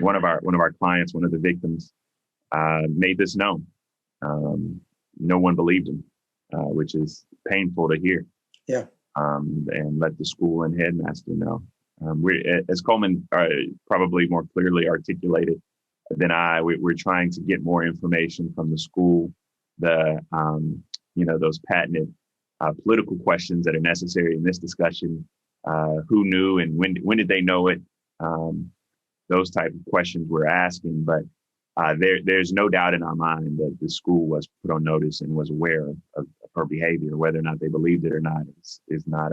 one of our clients, one of the victims, made this known. No one believed him, which is painful to hear. Yeah. And let the school and headmaster know. As Coleman probably more clearly articulated than we're trying to get more information from the school, those patented political questions that are necessary in this discussion. Who knew and when did they know it? Those type of questions we're asking, but there's no doubt in our mind that the school was put on notice and was aware of her behavior. Whether or not they believed it or not is not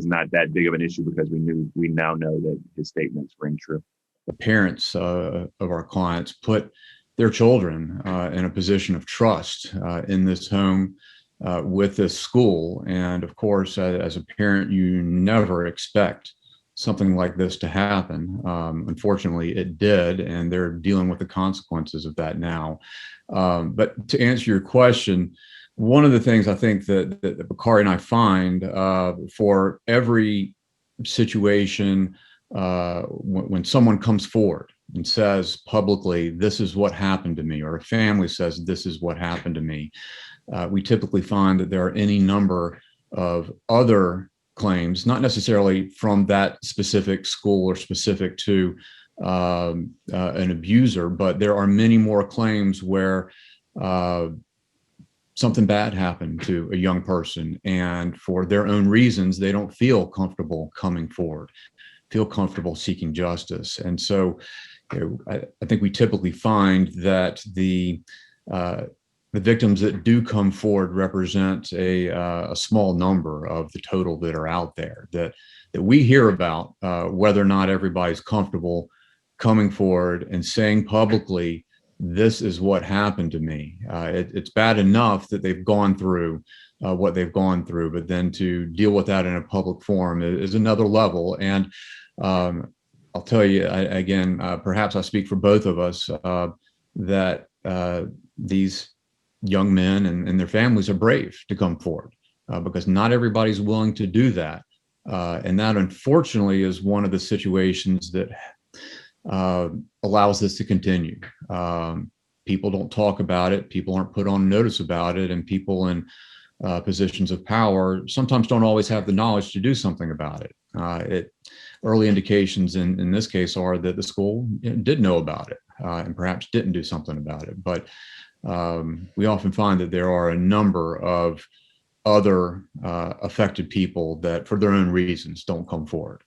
not that big of an issue, because we now know that his statements ring true. The parents of our clients put their children in a position of trust in this home with this school. And of course, as a parent, you never expect something like this to happen. Unfortunately, it did, and they're dealing with the consequences of that now. But to answer your question, one of the things I think that Bakari and I find for every situation when someone comes forward and says publicly, this is what happened to me, or a family says, this is what happened to me, we typically find that there are any number of other claims, not necessarily from that specific school or specific to an abuser, but there are many more claims where something bad happened to a young person, and for their own reasons, they don't feel comfortable coming forward, feel comfortable seeking justice. And so I think we typically find that the victims that do come forward represent a small number of the total that are out there that we hear about. Whether or not everybody's comfortable coming forward and saying publicly, this is what happened to me. It's bad enough that they've gone through what they've gone through, but then to deal with that in a public forum is another level. And I'll tell you again, perhaps I speak for both of us, that these young men and their families are brave to come forward because not everybody's willing to do that. And that, unfortunately, is one of the situations that allows this to continue. People don't talk about it. People aren't put on notice about it. And people in positions of power sometimes don't always have the knowledge to do something about it. Early indications in this case are that the school did know about it and perhaps didn't do something about it. But we often find that there are a number of other affected people that, for their own reasons, don't come forward.